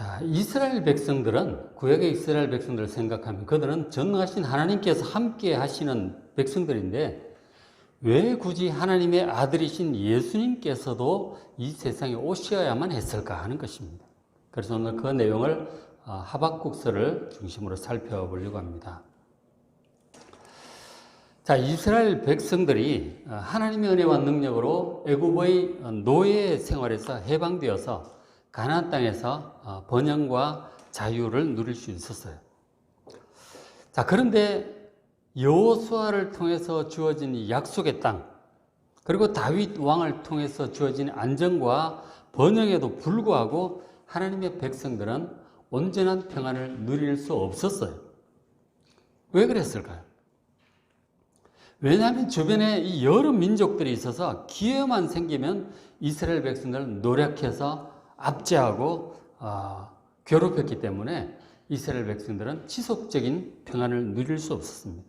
자, 이스라엘 백성들은, 구약의 이스라엘 백성들을 생각하면 그들은 전능하신 하나님께서 함께 하시는 백성들인데 왜 굳이 하나님의 아들이신 예수님께서도 이 세상에 오셔야만 했을까 하는 것입니다. 그래서 오늘 그 내용을 하박국서를 중심으로 살펴보려고 합니다. 자, 이스라엘 백성들이 하나님의 은혜와 능력으로 애굽의 노예 생활에서 해방되어서 가나안 땅에서 번영과 자유를 누릴 수 있었어요. 자, 그런데 여호수아를 통해서 주어진 이 약속의 땅, 그리고 다윗 왕을 통해서 주어진 안정과 번영에도 불구하고 하나님의 백성들은 온전한 평안을 누릴 수 없었어요. 왜 그랬을까요? 왜냐하면 주변에 이 여러 민족들이 있어서 기회만 생기면 이스라엘 백성들을 노력해서 압제하고 괴롭혔기 때문에 이스라엘 백성들은 지속적인 평안을 누릴 수 없었습니다.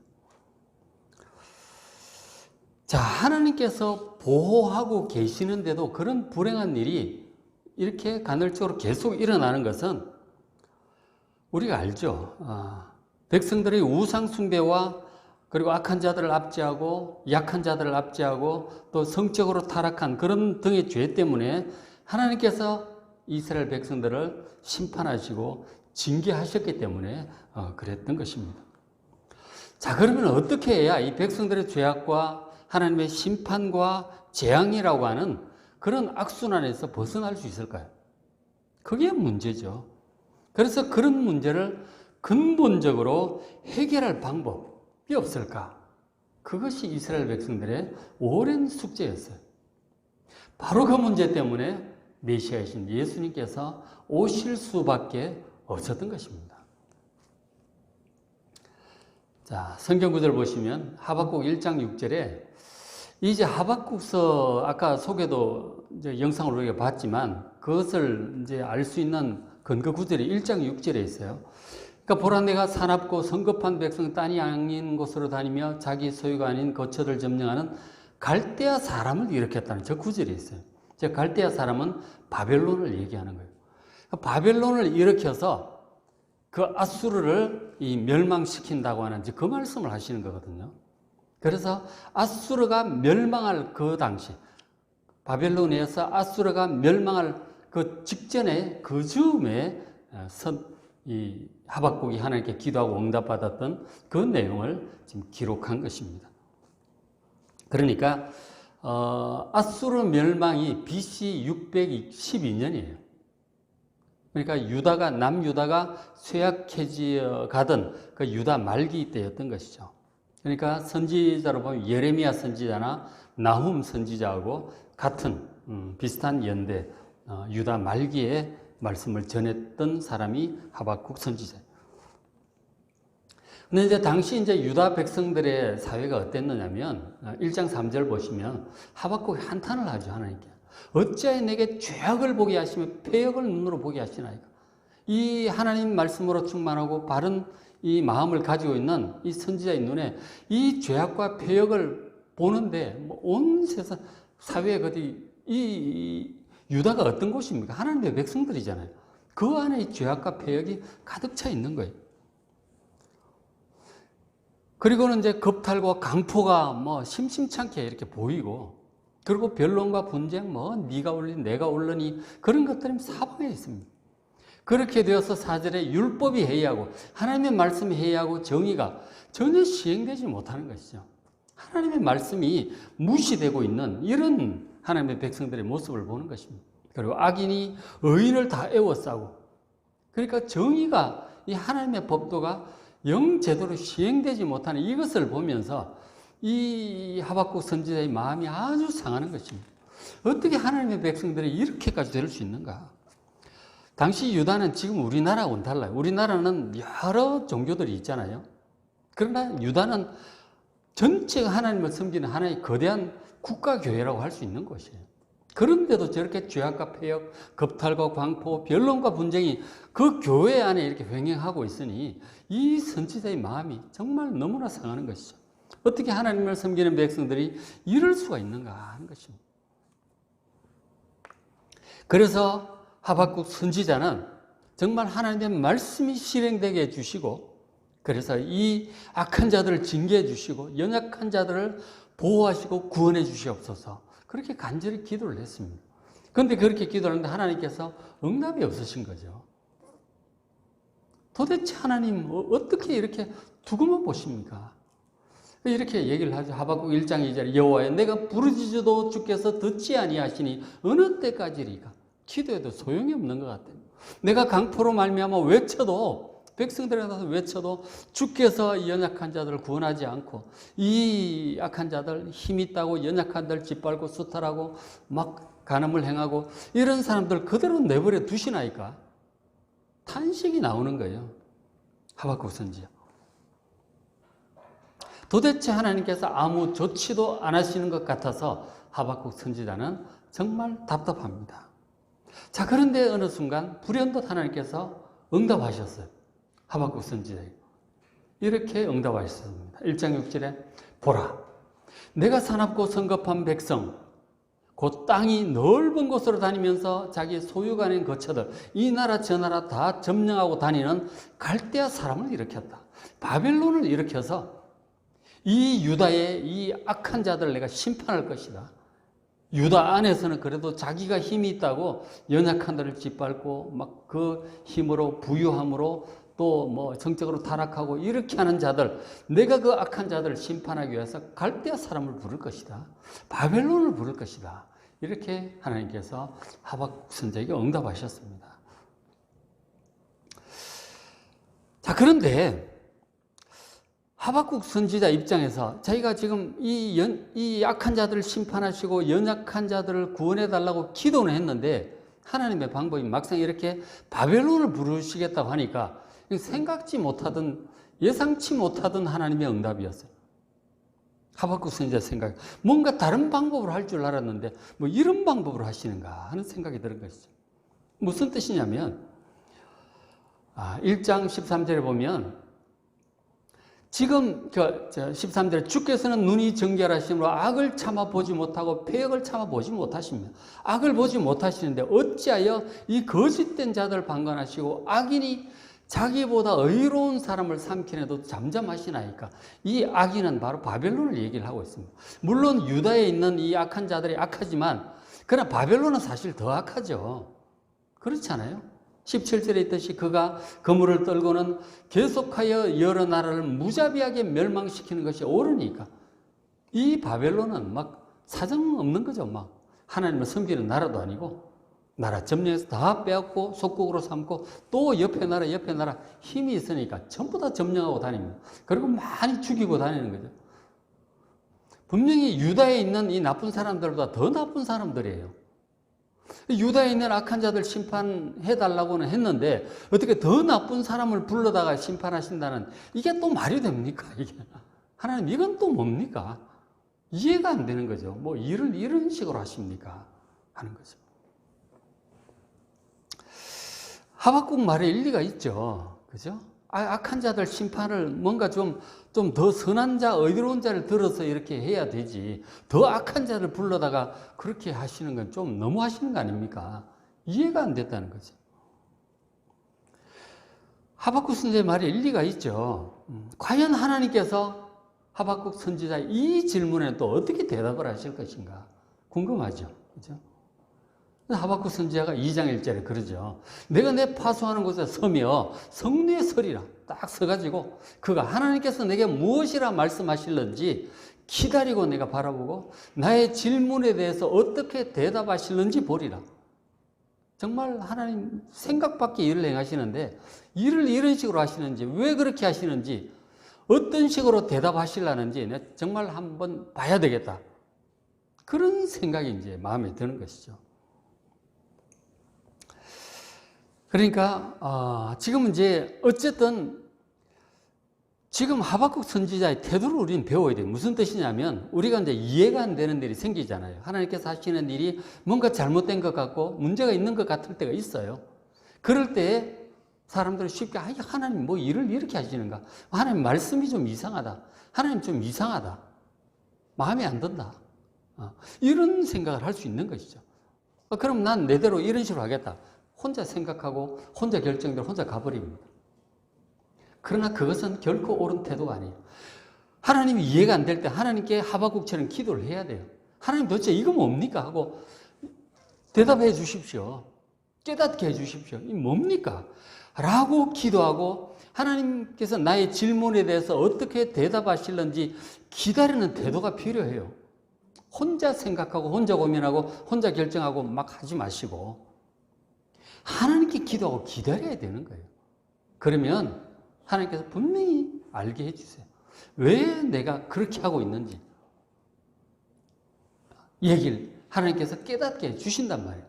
자, 하나님께서 보호하고 계시는데도 그런 불행한 일이 이렇게 간헐적으로 계속 일어나는 것은 우리가 알죠. 백성들의 우상 숭배와 그리고 악한 자들을 압제하고 약한 자들을 압제하고 또 성적으로 타락한 그런 등의 죄 때문에 하나님께서 이스라엘 백성들을 심판하시고 징계하셨기 때문에 그랬던 것입니다. 자, 그러면 어떻게 해야 이 백성들의 죄악과 하나님의 심판과 재앙이라고 하는 그런 악순환에서 벗어날 수 있을까요? 그게 문제죠. 그래서 그런 문제를 근본적으로 해결할 방법이 없을까? 그것이 이스라엘 백성들의 오랜 숙제였어요. 바로 그 문제 때문에 메시아이신 예수님께서 오실 수밖에 없었던 것입니다. 자, 성경 구절 보시면 하박국 1장 6절에 이제 하박국서 아까 소개도 이제 영상으로 우리가 봤지만 그것을 이제 알 수 있는 근거 구절이 1장 6절에 있어요. 그러니까 보라 내가 사납고 성급한 백성 땅이 아닌 곳으로 다니며 자기 소유가 아닌 거처를 점령하는 갈대아 사람을 일으켰다는 저 구절이 있어요. 저 갈대아 사람은 바벨론을 얘기하는 거예요. 바벨론을 일으켜서 그 아수르를 멸망시킨다고 하는 그 말씀을 하시는 거거든요. 그래서 아수르가 멸망할 그 당시, 바벨론에서 아수르가 멸망할 그 직전에 그 즈음에 이 하박국이 하나님께 기도하고 응답받았던 그 내용을 지금 기록한 것입니다. 그러니까 아수르 멸망이 BC 612년이에요. 그러니까 남유다가 쇠약해져 가던 그 유다 말기 때였던 것이죠. 그러니까 선지자로 보면 예레미야 선지자나 나훔 선지자하고 같은 비슷한 연대 유다 말기에 말씀을 전했던 사람이 하박국 선지자예요. 근데 이제 당시 이제 유다 백성들의 사회가 어땠느냐면 1장 3절 보시면 하박국이 한탄을 하죠, 하나님께. 어찌하여 내게 죄악을 보게 하시며 패역을 눈으로 보게 하시나이까. 이 하나님 말씀으로 충만하고 바른 이 마음을 가지고 있는 이 선지자의 눈에 이 죄악과 패역을 보는데 온 세상 사회에 이 유다가 어떤 곳입니까? 하나님의 백성들이잖아요. 그 안에 이 죄악과 패역이 가득 차 있는 거예요. 그리고는 이제 겁탈과 강포가 심심찮게 이렇게 보이고, 그리고 변론과 분쟁, 네가 올린 내가 올르니 그런 것들이 사방에 있습니다. 그렇게 되어서 4절에 율법이 해이하고 하나님의 말씀이 해이하고 정의가 전혀 시행되지 못하는 것이죠. 하나님의 말씀이 무시되고 있는 이런 하나님의 백성들의 모습을 보는 것입니다. 그리고 악인이 의인을 다 애워싸고, 그러니까 정의가 이 하나님의 법도가 영 제대로 시행되지 못하는 이것을 보면서 이 하박국 선지자의 마음이 아주 상하는 것입니다. 어떻게 하나님의 백성들이 이렇게까지 될 수 있는가? 당시 유다는 지금 우리나라하고는 달라요. 우리나라는 여러 종교들이 있잖아요. 그러나 유다는 전체가 하나님을 섬기는 하나의 거대한 국가교회라고 할 수 있는 것이에요. 그런데도 저렇게 죄악과 폐역, 겁탈과 광포, 변론과 분쟁이 그 교회 안에 이렇게 횡행하고 있으니 이 선지자의 마음이 정말 너무나 상하는 것이죠. 어떻게 하나님을 섬기는 백성들이 이럴 수가 있는가 하는 것입니다. 그래서 하박국 선지자는 정말 하나님의 말씀이 실행되게 해주시고, 그래서 이 악한 자들을 징계해 주시고 연약한 자들을 보호하시고 구원해 주시옵소서, 그렇게 간절히 기도를 했습니다. 그런데 그렇게 기도를 했는데 하나님께서 응답이 없으신 거죠. 도대체 하나님 어떻게 이렇게 두고만 보십니까? 이렇게 얘기를 하죠. 하박국 1장 2절에 여호와여, 내가 부르짖어도 주께서 듣지 아니하시니 어느 때까지리까? 기도해도 소용이 없는 것 같아요. 내가 강포로 말미암아 외쳐도, 백성들에 가서 외쳐도 주께서 연약한 자들을 구원하지 않고 이 악한 자들, 힘 있다고 연약한 자들 짓밟고 수탈하고 막 간음을 행하고 이런 사람들 그대로 내버려 두시나이까? 탄식이 나오는 거예요. 하박국 선지자. 도대체 하나님께서 아무 조치도 안 하시는 것 같아서 하박국 선지자는 정말 답답합니다. 자, 그런데 어느 순간 불현듯 하나님께서 응답하셨어요. 하박국 선지자에게 이렇게 응답하셨습니다. 1장 6절에 보라, 내가 사납고 성급한 백성, 곧 땅이 넓은 곳으로 다니면서 자기 소유관인 거처들 이 나라 저 나라 다 점령하고 다니는 갈대아 사람을 일으켰다. 바벨론을 일으켜서 이 유다의 이 악한 자들을 내가 심판할 것이다. 유다 안에서는 그래도 자기가 힘이 있다고 연약한 자를 짓밟고 막 그 힘으로 부유함으로 또 뭐 정적으로 타락하고 이렇게 하는 자들, 내가 그 악한 자들을 심판하기 위해서 갈대아 사람을 부를 것이다. 바벨론을 부를 것이다. 이렇게 하나님께서 하박국 선지자에게 응답하셨습니다. 자, 그런데 하박국 선지자 입장에서 자기가 지금 이 악한 자들을 심판하시고 연약한 자들을 구원해달라고 기도는 했는데 하나님의 방법이 막상 이렇게 바벨론을 부르시겠다고 하니까 생각지 못하던, 예상치 못하던 하나님의 응답이었어요. 하박국 선지자 생각, 뭔가 다른 방법으로 할 줄 알았는데 뭐 이런 방법으로 하시는가 하는 생각이 드는 것이죠. 무슨 뜻이냐면 1장 13절에 보면 지금 13절에 주께서는 눈이 정결하심으로 악을 참아보지 못하고 패역을 참아보지 못하십니다. 악을 보지 못하시는데 어찌하여 이 거짓된 자들을 방관하시고 악인이 자기보다 의로운 사람을 삼키내도 잠잠하시나이까? 이 악인은 바로 바벨론을 얘기를 하고 있습니다. 물론 유다에 있는 이 악한 자들이 악하지만 그러나 바벨론은 사실 더 악하죠. 그렇지 않아요? 17절에 있듯이 그가 그물을 떨고는 계속하여 여러 나라를 무자비하게 멸망시키는 것이 옳으니까 이 바벨론은 막 사정 없는 거죠. 막 하나님을 섬기는 나라도 아니고 나라 점령해서 다 빼앗고 속국으로 삼고 또 옆에 나라 힘이 있으니까 전부 다 점령하고 다닙니다. 그리고 많이 죽이고 다니는 거죠. 분명히 유다에 있는 이 나쁜 사람들보다 더 나쁜 사람들이에요. 유다에 있는 악한 자들 심판해달라고는 했는데 어떻게 더 나쁜 사람을 불러다가 심판하신다는, 이게 또 말이 됩니까? 이게 하나님, 이건 또 뭡니까? 이해가 안 되는 거죠. 뭐 일을 이런 식으로 하십니까? 하는 거죠. 하박국 말에 일리가 있죠. 그죠? 악한 자들 심판을 뭔가 좀 더 선한 자, 의로운 자를 들어서 이렇게 해야 되지. 더 악한 자를 불러다가 그렇게 하시는 건 좀 너무 하시는 거 아닙니까? 이해가 안 됐다는 거죠. 하박국 선지자의 말에 일리가 있죠. 과연 하나님께서 하박국 선지자의 이 질문에 또 어떻게 대답을 하실 것인가? 궁금하죠. 그죠? 하박국 선지자가 2장 1절에 그러죠. 내가 내 파수하는 곳에 서며 성내에 서리라. 딱 서가지고 그가 하나님께서 내게 무엇이라 말씀하실는지 기다리고 내가 바라보고 나의 질문에 대해서 어떻게 대답하실는지 보리라. 정말 하나님 생각 밖의 일을 행하시는데 일을 이런 식으로 하시는지, 왜 그렇게 하시는지, 어떤 식으로 대답하시려는지 정말 한번 봐야 되겠다. 그런 생각이 이제 마음에 드는 것이죠. 그러니까 지금 이제 어쨌든 지금 하박국 선지자의 태도를 우리는 배워야 돼요. 무슨 뜻이냐면 우리가 이제 이해가 안 되는 일이 생기잖아요. 하나님께서 하시는 일이 뭔가 잘못된 것 같고 문제가 있는 것 같을 때가 있어요. 그럴 때 사람들은 쉽게 하나님 뭐 일을 이렇게 하시는가? 하나님 말씀이 좀 이상하다. 하나님 좀 이상하다. 마음에 안 든다. 이런 생각을 할 수 있는 것이죠. 그럼 난 내대로 이런 식으로 하겠다. 혼자 생각하고 혼자 결정대로 혼자 가버립니다. 그러나 그것은 결코 옳은 태도가 아니에요. 하나님이 이해가 안 될 때 하나님께 하박국처럼 기도를 해야 돼요. 하나님 도대체 이거 뭡니까? 하고 대답해 주십시오. 깨닫게 해 주십시오. 이 뭡니까? 라고 기도하고 하나님께서 나의 질문에 대해서 어떻게 대답하실는지 기다리는 태도가 필요해요. 혼자 생각하고 혼자 고민하고 혼자 결정하고 막 하지 마시고 하나님께 기도하고 기다려야 되는 거예요. 그러면 하나님께서 분명히 알게 해주세요. 왜 내가 그렇게 하고 있는지 얘기를 하나님께서 깨닫게 해주신단 말이에요.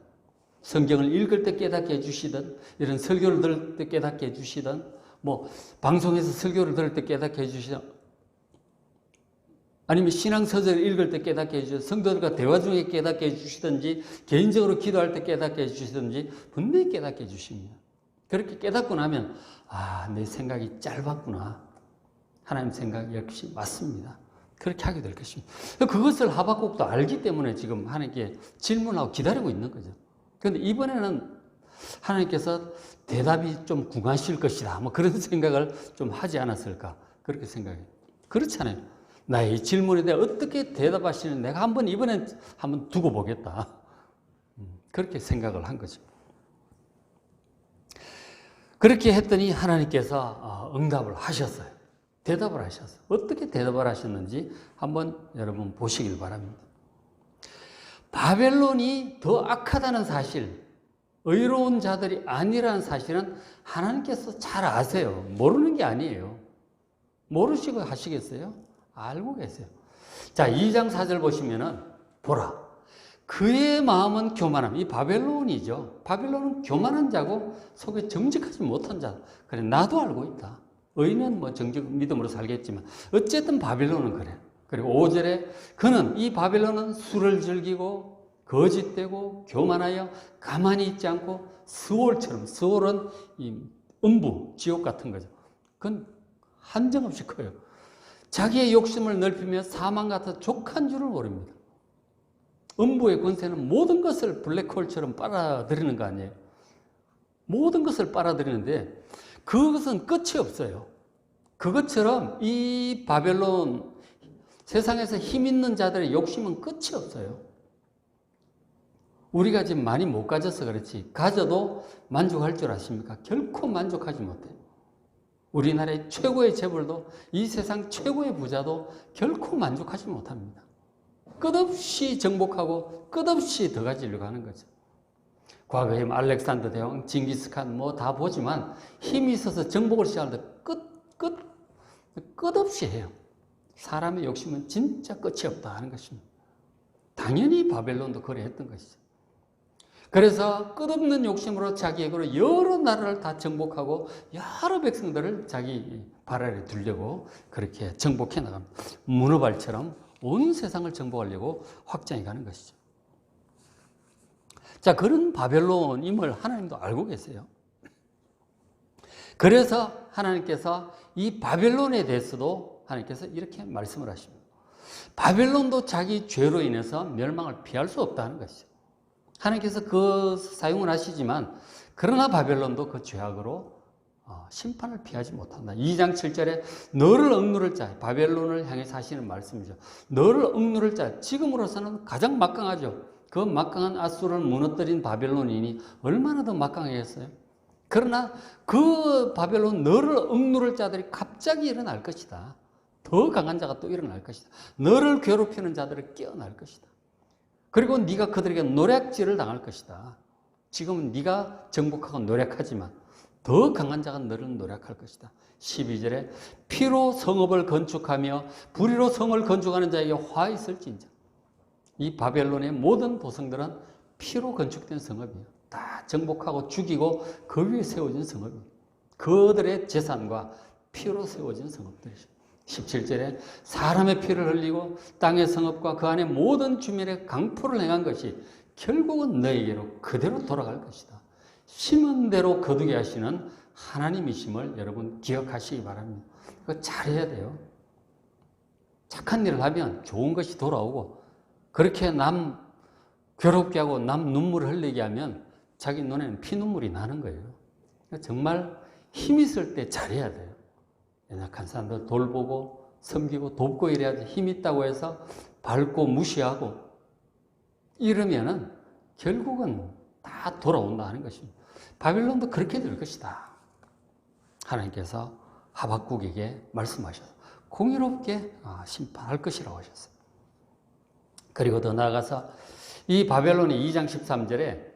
성경을 읽을 때 깨닫게 해주시든 이런 설교를 들을 때 깨닫게 해주시든 뭐 방송에서 설교를 들을 때 깨닫게 해주시든 아니면 신앙서적을 읽을 때 깨닫게 해주시든 성도들과 대화 중에 깨닫게 해주시든지 개인적으로 기도할 때 깨닫게 해주시든지 분명히 깨닫게 해주십니다. 그렇게 깨닫고 나면 내 생각이 짧았구나. 하나님 생각 역시 맞습니다. 그렇게 하게 될 것입니다. 그것을 하박국도 알기 때문에 지금 하나님께 질문하고 기다리고 있는 거죠. 그런데 이번에는 하나님께서 대답이 좀 궁하실 것이다. 뭐 그런 생각을 좀 하지 않았을까. 그렇게 생각해요. 그렇잖아요. 나의 질문에 대해 어떻게 대답하시는 내가 이번엔 한번 두고 보겠다. 그렇게 생각을 한 거죠. 그렇게 했더니 하나님께서 응답을 하셨어요. 대답을 하셨어요. 어떻게 대답을 하셨는지 한번 여러분 보시길 바랍니다. 바벨론이 더 악하다는 사실, 의로운 자들이 아니라는 사실은 하나님께서 잘 아세요. 모르는 게 아니에요. 모르시고 하시겠어요? 알고 계세요. 자, 2장 4절 보시면은 보라. 그의 마음은 교만함. 이 바벨론이죠. 바벨론은 교만한 자고 속에 정직하지 못한 자. 그래, 나도 알고 있다. 의인은 뭐 정직 믿음으로 살겠지만 어쨌든 바벨론은 그래. 그리고 5절에 그는 이 바벨론은 술을 즐기고 거짓되고 교만하여 가만히 있지 않고 스올처럼, 스올은 이 음부, 지옥 같은 거죠. 그건 한정없이 커요. 자기의 욕심을 넓히며 사망 같은 족한 줄을 모릅니다. 음부의 권세는 모든 것을 블랙홀처럼 빨아들이는 거 아니에요. 모든 것을 빨아들이는데 그것은 끝이 없어요. 그것처럼 이 바벨론 세상에서 힘 있는 자들의 욕심은 끝이 없어요. 우리가 지금 많이 못 가져서 그렇지 가져도 만족할 줄 아십니까? 결코 만족하지 못해요. 우리나라의 최고의 재벌도 이 세상 최고의 부자도 결코 만족하지 못합니다. 끝없이 정복하고 끝없이 더 가지려고 하는 거죠. 과거에 알렉산더 대왕, 징기스칸 뭐 다 보지만 힘이 있어서 정복을 시작할 때 끝없이 해요. 사람의 욕심은 진짜 끝이 없다 하는 것입니다. 당연히 바벨론도 그래했던 것이죠. 그래서 끝없는 욕심으로 자기에게로 여러 나라를 다 정복하고 여러 백성들을 자기 발 아래 두려고 그렇게 정복해 나갑니다. 문어발처럼 온 세상을 정복하려고 확장해 가는 것이죠. 자, 그런 바벨론임을 하나님도 알고 계세요. 그래서 하나님께서 이 바벨론에 대해서도 하나님께서 이렇게 말씀을 하십니다. 바벨론도 자기 죄로 인해서 멸망을 피할 수 없다는 것이죠. 하나님께서 그 사용을 하시지만 그러나 바벨론도 그 죄악으로 심판을 피하지 못한다. 2장 7절에 너를 억누를 자, 바벨론을 향해서 하시는 말씀이죠. 너를 억누를 자, 지금으로서는 가장 막강하죠. 그 막강한 아수르를 무너뜨린 바벨론이니 얼마나 더 막강하겠어요? 그러나 그 바벨론 너를 억누를 자들이 갑자기 일어날 것이다. 더 강한 자가 또 일어날 것이다. 너를 괴롭히는 자들을 깨어날 것이다. 그리고 네가 그들에게 노략질을 당할 것이다. 지금은 네가 정복하고 노력하지만 더 강한 자가 너를 노력할 것이다. 12절에 피로 성읍을 건축하며 불의로 성을 건축하는 자에게 화 있을진저. 이 바벨론의 모든 도성들은 피로 건축된 성읍이에요. 다 정복하고 죽이고 그 위에 세워진 성읍이에요. 그들의 재산과 피로 세워진 성읍들이죠. 17절에 사람의 피를 흘리고 땅의 성읍과 그 안에 모든 주민의 강포를 행한 것이 결국은 너에게로 그대로 돌아갈 것이다. 심은 대로 거두게 하시는 하나님이심을 여러분 기억하시기 바랍니다. 그거 잘해야 돼요. 착한 일을 하면 좋은 것이 돌아오고 그렇게 남 괴롭게 하고 남 눈물을 흘리게 하면 자기 눈에는 피눈물이 나는 거예요. 정말 힘 있을 때 잘해야 돼요. 연약한 사람들 돌보고 섬기고 돕고 이래야지 힘 있다고 해서 밟고 무시하고 이러면은 결국은 다 돌아온다 하는 것입니다. 바벨론도 그렇게 될 것이다. 하나님께서 하박국에게 말씀하셔서 공의롭게 심판할 것이라고 하셨어요. 그리고 더 나아가서 이 바벨론이 2장 13절에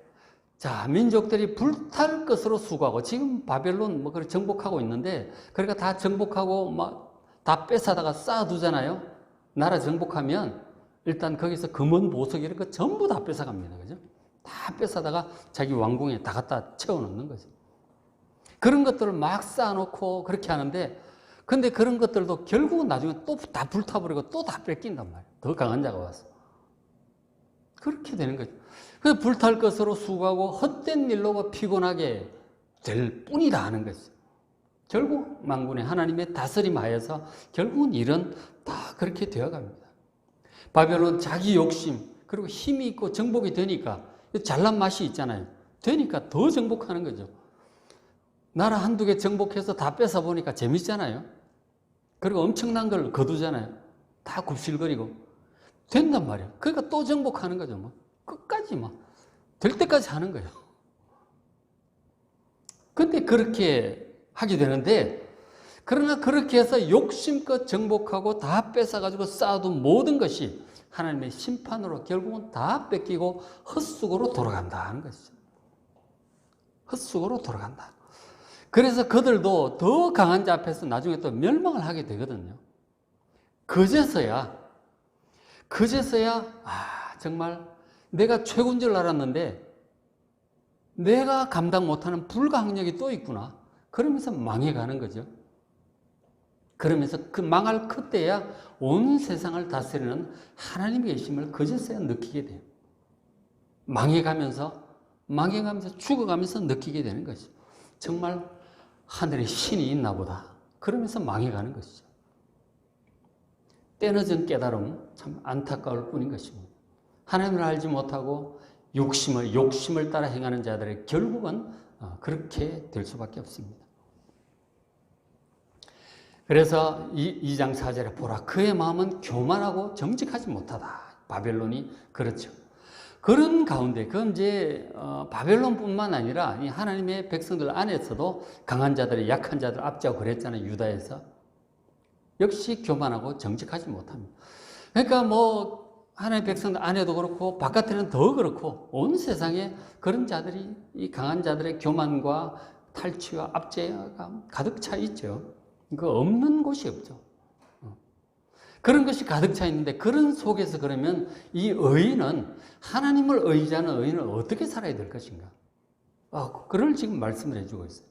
자, 민족들이 불탈 것으로 수고하고 지금 바벨론 뭐 그렇게 정복하고 있는데 그러니까 다 정복하고 막 다 뺏어다가 쌓아두잖아요. 나라 정복하면 일단 거기서 금은 보석 이런 거 전부 다 뺏어갑니다. 그죠? 다 뺏어다가 자기 왕궁에 다 갖다 채워놓는 거죠. 그런 것들을 막 쌓아놓고 그렇게 하는데 근데 그런 것들도 결국은 나중에 또 다 불타버리고 또 다 뺏긴단 말이에요. 더 강한 자가 와서. 그렇게 되는 거죠. 그래서 불탈 것으로 수고하고 헛된 일로 피곤하게 될 뿐이다 하는 거죠. 결국 만군의 하나님의 다스림 하에서 결국은 일은 다 그렇게 되어갑니다. 바벨론 자기 욕심 그리고 힘이 있고 정복이 되니까 잘난 맛이 있잖아요. 되니까 더 정복하는 거죠. 나라 한두 개 정복해서 다 뺏어보니까 재밌잖아요. 그리고 엄청난 걸 거두잖아요. 다 굽실거리고 된단 말이에요. 그러니까 또 정복하는 거죠. 뭐. 끝까지 막 될 때까지 하는 거예요. 근데 그렇게 하게 되는데 그러나 그렇게 해서 욕심껏 정복하고 다 뺏어가지고 쌓아둔 모든 것이 하나님의 심판으로 결국은 다 뺏기고 헛수고로 돌아간다 하는 것이죠. 헛수고로 돌아간다. 그래서 그들도 더 강한 자 앞에서 나중에 또 멸망을 하게 되거든요. 그제서야 정말 내가 최고인 줄 알았는데 내가 감당 못하는 불가항력이 또 있구나. 그러면서 망해가는 거죠. 그러면서 그 망할 그때야 온 세상을 다스리는 하나님의 계심을 그제서야 느끼게 돼요. 망해가면서 죽어가면서 느끼게 되는 것이죠. 정말 하늘에 신이 있나 보다. 그러면서 망해가는 것이죠. 때늦은 깨달음 참 안타까울 뿐인 것입니다. 하나님을 알지 못하고 욕심을 따라 행하는 자들의 결국은 그렇게 될 수밖에 없습니다. 그래서 2장 4절에 보라 그의 마음은 교만하고 정직하지 못하다. 바벨론이 그렇죠. 그런 가운데 그건 이제 바벨론뿐만 아니라 이 하나님의 백성들 안에서도 강한 자들이 약한 자들 압제하고 그랬잖아요. 유다에서. 역시 교만하고 정직하지 못합니다. 그러니까 뭐 하나님의 백성들 안에도 그렇고 바깥에는 더 그렇고 온 세상에 그런 자들이 이 강한 자들의 교만과 탈취와 압제가 가득 차 있죠. 그 없는 곳이 없죠. 그런 것이 가득 차 있는데 그런 속에서 그러면 이 의인은 하나님을 의지하는 의인은 어떻게 살아야 될 것인가? 그걸 지금 말씀을 해주고 있어요.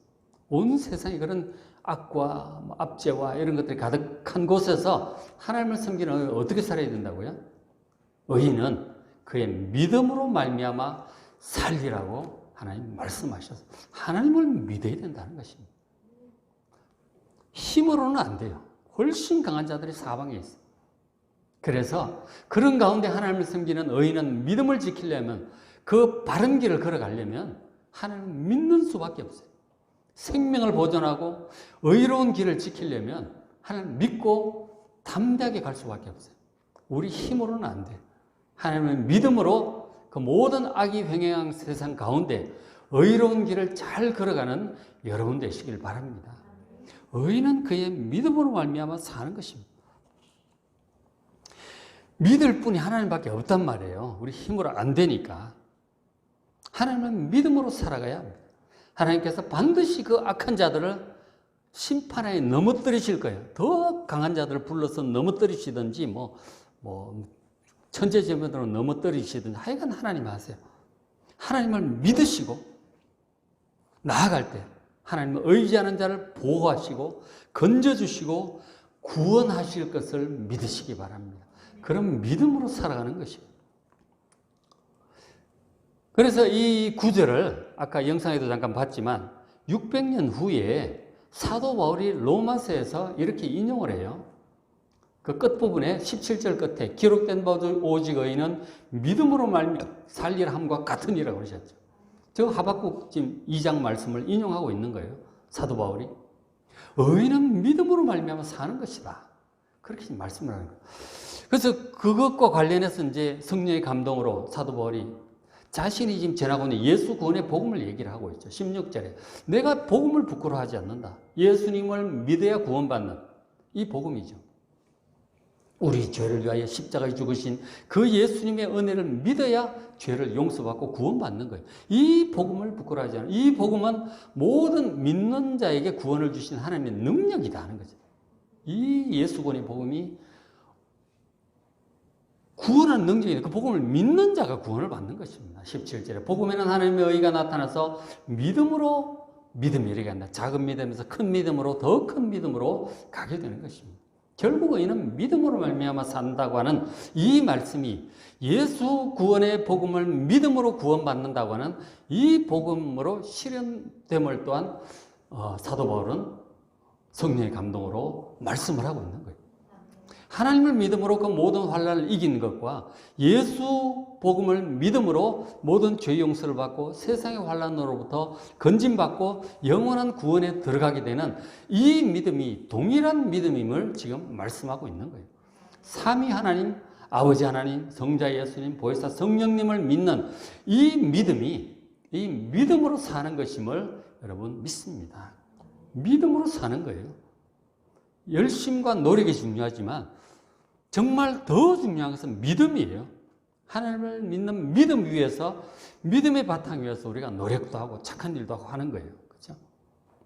온 세상에 그런 악과 압제와 이런 것들이 가득한 곳에서 하나님을 섬기는 의인은 어떻게 살아야 된다고요? 의인은 그의 믿음으로 말미암아 살리라고 하나님 말씀하셔서 하나님을 믿어야 된다는 것입니다. 힘으로는 안 돼요. 훨씬 강한 자들이 사방에 있어요. 그래서 그런 가운데 하나님을 섬기는 의인은 믿음을 지키려면 그 바른 길을 걸어가려면 하나님을 믿는 수밖에 없어요. 생명을 보존하고 의로운 길을 지키려면 하나님을 믿고 담대하게 갈 수밖에 없어요. 우리 힘으로는 안 돼요. 하나님의 믿음으로 그 모든 악이 횡행한 세상 가운데 의로운 길을 잘 걸어가는 여러분 되시길 바랍니다. 의인은 그의 믿음으로 말미암아 사는 것입니다. 믿을 분이 하나님밖에 없단 말이에요. 우리 힘으로 안 되니까. 하나님은 믿음으로 살아가야 합니다. 하나님께서 반드시 그 악한 자들을 심판에 넘어뜨리실 거예요. 더 강한 자들을 불러서 넘어뜨리시든지 천재지변으로 넘어뜨리시든지 하여간 하나님 아세요. 하나님을 믿으시고 나아갈 때 하나님을 의지하는 자를 보호하시고 건져주시고 구원하실 것을 믿으시기 바랍니다. 그런 믿음으로 살아가는 것입니다. 그래서 이 구절을 아까 영상에도 잠깐 봤지만 600년 후에 사도 바울이 로마서에서 이렇게 인용을 해요. 그 끝부분에 17절 끝에 기록된 바 오직 의인은 믿음으로 말미암아 살리라 함과 같으니라고 그러셨죠. 저 하박국 지금 2장 말씀을 인용하고 있는 거예요. 사도 바울이. 의인은 믿음으로 말미암아 사는 것이다. 그렇게 말씀을 하는 거예요. 그래서 그것과 관련해서 이제 성령의 감동으로 사도 바울이 자신이 지금 전하고 있는 예수 구원의 복음을 얘기를 하고 있죠. 16절에. 내가 복음을 부끄러워하지 않는다. 예수님을 믿어야 구원받는 이 복음이죠. 우리 죄를 위하여 십자가에 죽으신 그 예수님의 은혜를 믿어야 죄를 용서받고 구원받는 거예요. 이 복음을 부끄러워하지 않아요. 이 복음은 모든 믿는 자에게 구원을 주신 하나님의 능력이다 하는 거죠. 이 예수 구원의 복음이 구원하는 능력이다. 그 복음을 믿는 자가 구원을 받는 것입니다. 17절에 복음에는 하나님의 의가 나타나서 믿음으로 믿음이 이르게 한다. 작은 믿음에서 큰 믿음으로 더 큰 믿음으로 가게 되는 것입니다. 결국 의인은 믿음으로 말미암아 산다고 하는 이 말씀이 예수 구원의 복음을 믿음으로 구원받는다고 하는 이 복음으로 실현됨을 또한 사도 바울은 성령의 감동으로 말씀을 하고 있는 거예요. 하나님을 믿음으로 그 모든 환난을 이긴 것과 예수 복음을 믿음으로 모든 죄 용서를 받고 세상의 환난으로부터 건짐받고 영원한 구원에 들어가게 되는 이 믿음이 동일한 믿음임을 지금 말씀하고 있는 거예요. 삼위 하나님, 아버지 하나님, 성자 예수님, 보혜사 성령님을 믿는 이 믿음이 이 믿음으로 사는 것임을 여러분 믿습니다. 믿음으로 사는 거예요. 열심과 노력이 중요하지만 정말 더 중요한 것은 믿음이에요. 하나님을 믿는 믿음 위에서, 믿음의 바탕 위에서 우리가 노력도 하고 착한 일도 하고 하는 거예요. 그렇죠?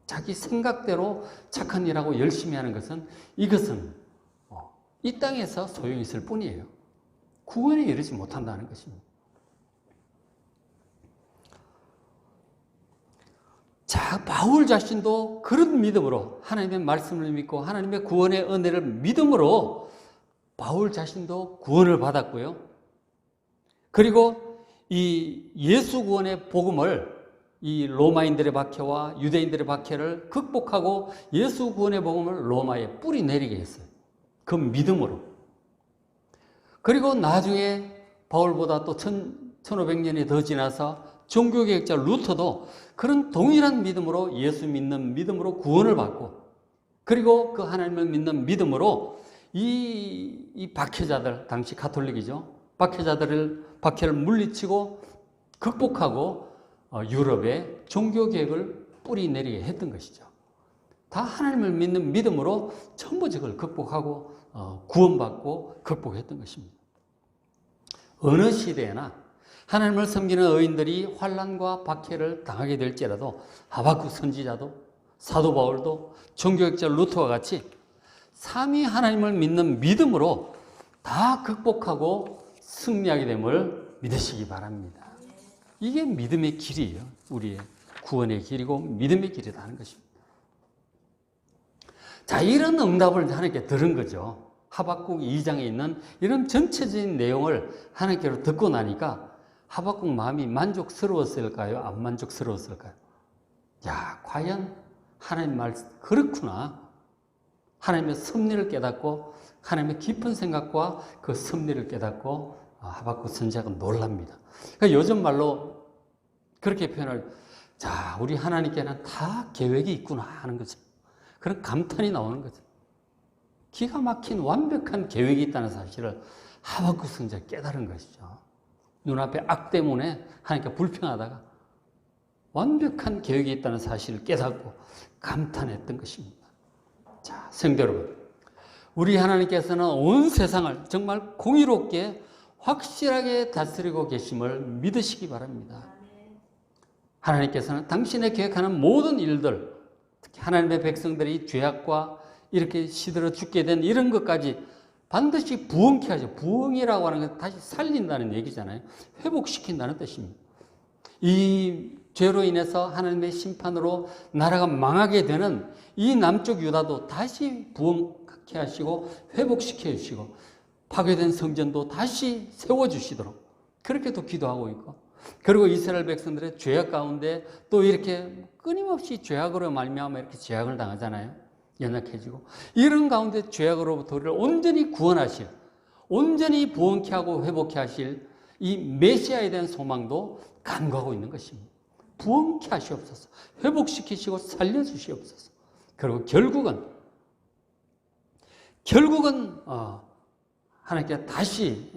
자기 생각대로 착한 일하고 열심히 하는 것은 이것은 이 땅에서 소용이 있을 뿐이에요. 구원에 이르지 못한다는 것입니다. 자, 바울 자신도 그런 믿음으로 하나님의 말씀을 믿고 하나님의 구원의 은혜를 믿음으로 바울 자신도 구원을 받았고요. 그리고 이 예수 구원의 복음을 이 로마인들의 박해와 유대인들의 박해를 극복하고 예수 구원의 복음을 로마에 뿌리 내리게 했어요. 그 믿음으로. 그리고 나중에 바울보다 또 1500년이 더 지나서 종교개혁자 루터도 그런 동일한 믿음으로 예수 믿는 믿음으로 구원을 받고 그리고 그 하나님을 믿는 믿음으로 이 박해자들, 당시 가톨릭이죠. 박해를 물리치고 극복하고 유럽에 종교개혁을 뿌리내리게 했던 것이죠. 다 하나님을 믿는 믿음으로 전부 저걸 극복하고 구원받고 극복했던 것입니다. 어느 시대에나 하나님을 섬기는 의인들이 환난과 박해를 당하게 될지라도 하박국 선지자도 사도 바울도 종교개혁자 루터와 같이 삼위 하나님을 믿는 믿음으로 다 극복하고 승리하게 됨을 믿으시기 바랍니다. 이게 믿음의 길이에요. 우리의 구원의 길이고 믿음의 길이다 하는 것입니다. 자, 이런 응답을 하나님께 들은 거죠. 하박국 2장에 있는 이런 전체적인 내용을 하나님께로 듣고 나니까 하박국 마음이 만족스러웠을까요? 안 만족스러웠을까요? 야, 과연 하나님 말 그렇구나. 하나님의 섭리를 깨닫고 하나님의 깊은 생각과 그 섭리를 깨닫고 하박국 선지자가 놀랍니다. 그러니까 요즘 말로 그렇게 표현을 자, 우리 하나님께는 다 계획이 있구나 하는 거죠. 그런 감탄이 나오는 거죠. 기가 막힌 완벽한 계획이 있다는 사실을 하박국 선지자가 깨달은 것이죠. 눈앞에 악 때문에 하나님께 불평하다가 완벽한 계획이 있다는 사실을 깨닫고 감탄했던 것입니다. 자, 성도 여러분, 우리 하나님께서는 온 세상을 정말 공의롭게 확실하게 다스리고 계심을 믿으시기 바랍니다. 하나님께서는 당신의 계획하는 모든 일들, 특히 하나님의 백성들이 죄악과 이렇게 시들어 죽게 된 이런 것까지 반드시 부흥케 하죠. 부흥이라고 하는 건 다시 살린다는 얘기잖아요. 회복시킨다는 뜻입니다. 이 죄로 인해서 하나님의 심판으로 나라가 망하게 되는 이 남쪽 유다도 다시 부흥케 하시고 회복시켜 주시고 파괴된 성전도 다시 세워주시도록 그렇게도 기도하고 있고, 그리고 이스라엘 백성들의 죄악 가운데 또 이렇게 끊임없이 죄악으로 말미암아 이렇게 죄악을 당하잖아요. 연약해지고 이런 가운데 죄악으로부터 우리를 온전히 구원하실, 온전히 부흥케 하고 회복케 하실 이 메시아에 대한 소망도 간구하고 있는 것입니다. 부흥케 하시옵소서. 회복시키시고 살려주시옵소서. 그리고 결국은 하나님께 다시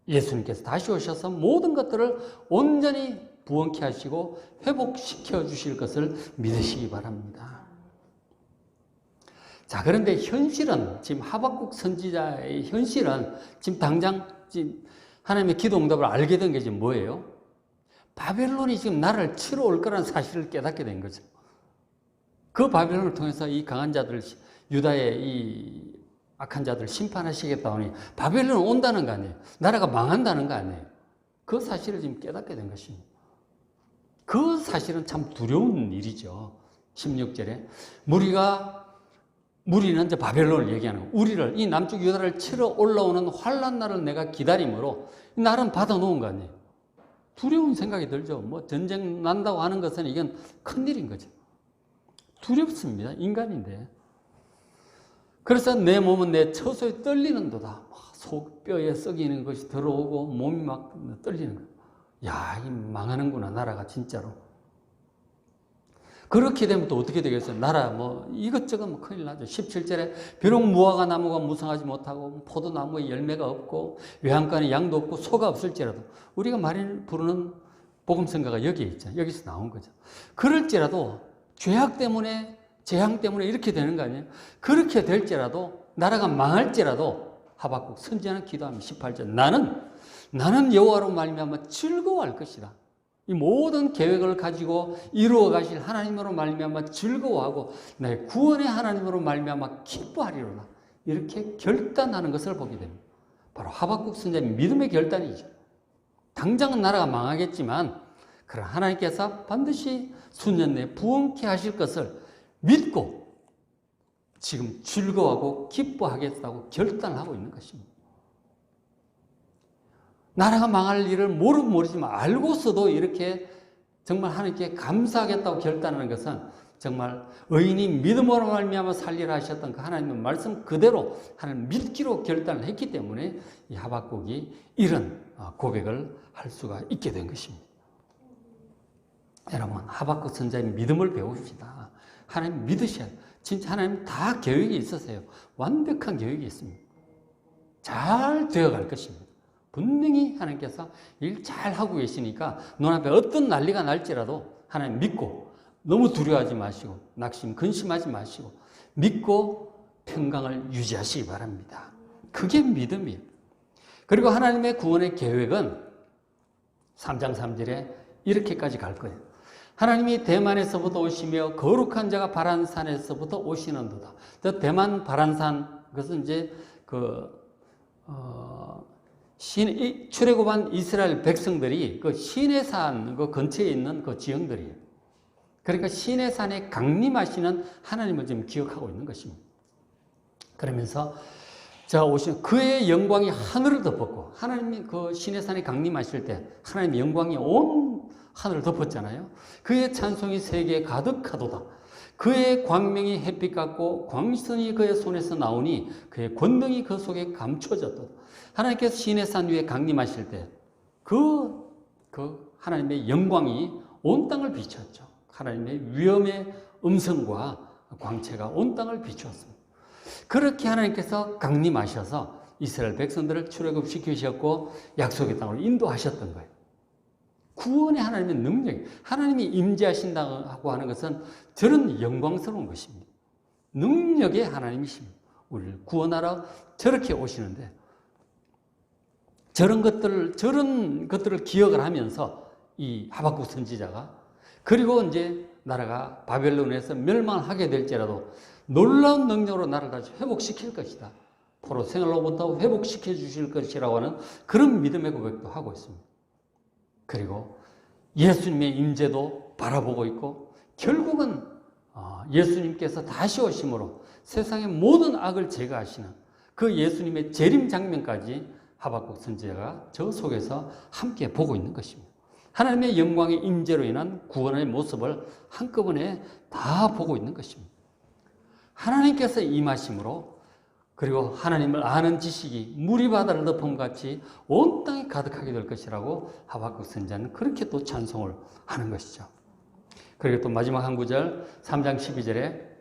예수님께서 다시 오셔서 모든 것들을 온전히 부흥케 하시고 회복시켜 주실 것을 믿으시기 바랍니다. 자, 그런데 현실은, 지금 하박국 선지자의 현실은 지금 당장 하나님의 기도 응답을 알게 된 게 지금 뭐예요? 바벨론이 지금 나라를 치러 올 거라는 사실을 깨닫게 된 거죠. 그 바벨론을 통해서 이 강한 자들, 유다의 이 악한 자들 심판하시겠다 하니 바벨론 온다는 거 아니에요. 나라가 망한다는 거 아니에요. 그 사실을 지금 깨닫게 된 것입니다. 그 사실은 참 두려운 일이죠. 16절에 무리는 이제 바벨론을 얘기하는 거예요. 이 남쪽 유다를 치러 올라오는 환난 날을 내가 기다림으로 나는 받아놓은 거 아니에요. 두려운 생각이 들죠. 뭐 전쟁 난다고 하는 것은 이건 큰일인 거죠. 두렵습니다. 인간인데. 그래서 내 몸은 내 처소에 떨리는도다. 속뼈에 썩이는 것이 들어오고 몸이 막 떨리는 거예요. 야, 이 망하는구나, 나라가 진짜로. 그렇게 되면 또 어떻게 되겠어요? 나라 이것저것 큰일 나죠. 17절에 비록 무화과 나무가 무성하지 못하고 포도나무에 열매가 없고 외양간에 양도 없고 소가 없을지라도, 우리가 많이 부르는 복음성가가 여기에 있죠. 여기서 나온 거죠. 그럴지라도 죄악 때문에, 재앙 때문에 이렇게 되는 거 아니에요? 그렇게 될지라도, 나라가 망할지라도 하박국 선지자는 기도하면 18절, 나는 여호와로 말미암아 즐거워할 것이다. 이 모든 계획을 가지고 이루어 가실 하나님으로 말미암아 즐거워하고 나의 구원의 하나님으로 말미암아 기뻐하리로다. 이렇게 결단하는 것을 보게 됩니다. 바로 하박국 선지자의 믿음의 결단이죠. 당장은 나라가 망하겠지만 그러나 하나님께서 반드시 수년 내에 부흥케 하실 것을 믿고 지금 즐거워하고 기뻐하겠다고 결단을 하고 있는 것입니다. 나라가 망할 일을 모르지만 알고서도 이렇게 정말 하나님께 감사하겠다고 결단하는 것은 정말 의인이 믿음으로 말미암아 살리라 하셨던 그 하나님의 말씀 그대로 하나님 믿기로 결단을 했기 때문에 이 하박국이 이런 고백을 할 수가 있게 된 것입니다. 여러분, 하박국 선지자의 믿음을 배웁시다. 하나님 믿으셔야 돼요. 진짜 하나님 다 계획이 있으세요. 완벽한 계획이 있습니다. 잘 되어갈 것입니다. 분명히 하나님께서 일 잘하고 계시니까 눈앞에 어떤 난리가 날지라도 하나님 믿고 너무 두려워하지 마시고 낙심, 근심하지 마시고 믿고 평강을 유지하시기 바랍니다. 그게 믿음이에요. 그리고 하나님의 구원의 계획은 3장 3절에 이렇게까지 갈 거예요. 하나님이 대만에서부터 오시며 거룩한 자가 바란산에서부터 오시는도다. 대만 바란산, 그것은 이제 출애굽한 이스라엘 백성들이 그 시내산 그 근처에 있는 그 지형들이에요. 그러니까 시내산에 강림하시는 하나님을 지금 기억하고 있는 것입니다. 그러면서 오신 그의 영광이 하늘을 덮었고, 하나님이 그 시내산에 강림하실 때 하나님의 영광이 온 하늘을 덮었잖아요. 그의 찬송이 세계에 가득하도다. 그의 광명이 햇빛 같고 광선이 그의 손에서 나오니 그의 권능이 그 속에 감춰졌도다. 하나님께서 시내산 위에 강림하실 때 그 하나님의 영광이 온 땅을 비추었죠. 하나님의 위엄의 음성과 광채가 온 땅을 비추었습니다. 그렇게 하나님께서 강림하셔서 이스라엘 백성들을 출애굽시키셨고 약속의 땅으로 인도하셨던 거예요. 구원의 하나님의 능력, 하나님이 임재하신다고 하는 것은 저런 영광스러운 것입니다. 능력의 하나님이십니다. 우리를 구원하러 저렇게 오시는데 저런 것들을 기억을 하면서 이 하박국 선지자가, 그리고 이제 나라가 바벨론에서 멸망하게 될지라도 놀라운 능력으로 나라를 다시 회복시킬 것이다. 포로 생활로부터 회복시켜 주실 것이라고 하는 그런 믿음의 고백도 하고 있습니다. 그리고 예수님의 임재도 바라보고 있고, 결국은 예수님께서 다시 오심으로 세상의 모든 악을 제거하시는 그 예수님의 재림 장면까지 하박국 선지자가 저 속에서 함께 보고 있는 것입니다. 하나님의 영광의 임재로 인한 구원의 모습을 한꺼번에 다 보고 있는 것입니다. 하나님께서 임하심으로 그리고 하나님을 아는 지식이 물이 바다를 덮음 같이 온 땅에 가득하게 될 것이라고 하박국 선지자는 그렇게 또 찬송을 하는 것이죠. 그리고 또 마지막 한 구절 3장 12절에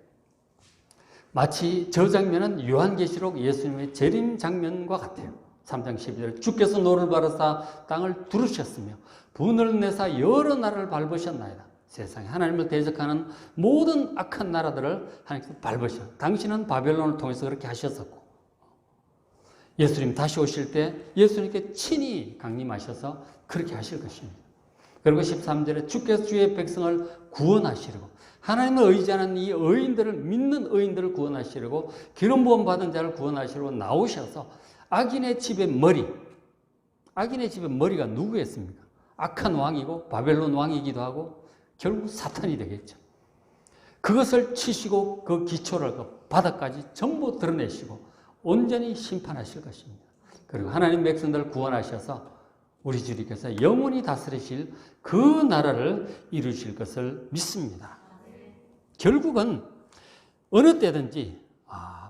마치 저 장면은 요한계시록 예수님의 재림 장면과 같아요. 3장 12절 주께서 노를 바라사 땅을 두르셨으며 분을 내사 여러 나라를 밟으셨나이다. 세상에 하나님을 대적하는 모든 악한 나라들을 하나님께서 밟으셨다. 당신은 바벨론을 통해서 그렇게 하셨었고 예수님 다시 오실 때 예수님께 친히 강림하셔서 그렇게 하실 것입니다. 그리고 13절에 주께서 주의 백성을 구원하시려고 하나님을 의지하는 이 의인들을 믿는 의인들을 구원하시려고 기름 부음 받은 자를 구원하시려고 나오셔서 악인의 집의 머리가 누구였습니까? 악한 왕이고 바벨론 왕이기도 하고 결국 사탄이 되겠죠. 그것을 치시고 그 기초를 그 바닥까지 전부 드러내시고 온전히 심판하실 것입니다. 그리고 하나님 백성들을 구원하셔서 우리 주님께서 영원히 다스리실 그 나라를 이루실 것을 믿습니다. 결국은 어느 때든지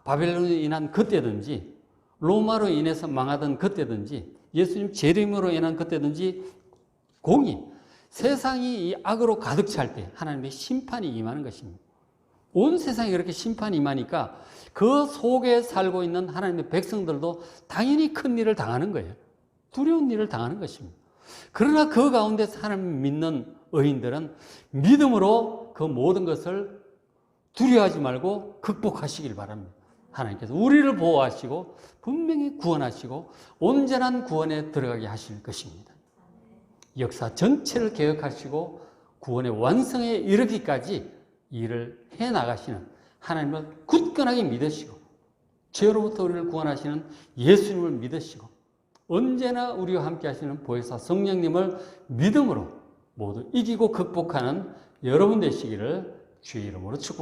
바벨론으로 인한 그때든지 로마로 인해서 망하던 그때든지 예수님 재림으로 인한 그때든지 공의 세상이 이 악으로 가득 찰 때 하나님의 심판이 임하는 것입니다. 온 세상에 그렇게 심판이 임하니까 그 속에 살고 있는 하나님의 백성들도 당연히 큰 일을 당하는 거예요. 두려운 일을 당하는 것입니다. 그러나 그 가운데서 하나님을 믿는 의인들은 믿음으로 그 모든 것을 두려워하지 말고 극복하시길 바랍니다. 하나님께서 우리를 보호하시고 분명히 구원하시고 온전한 구원에 들어가게 하실 것입니다. 역사 전체를 개혁하시고 구원의 완성에 이르기까지 일을 해나가시는 하나님을 굳건하게 믿으시고 죄로부터 우리를 구원하시는 예수님을 믿으시고 언제나 우리와 함께 하시는 보혜사 성령님을 믿음으로 모두 이기고 극복하는 여러분 되시기를 주의 이름으로 축복합니다.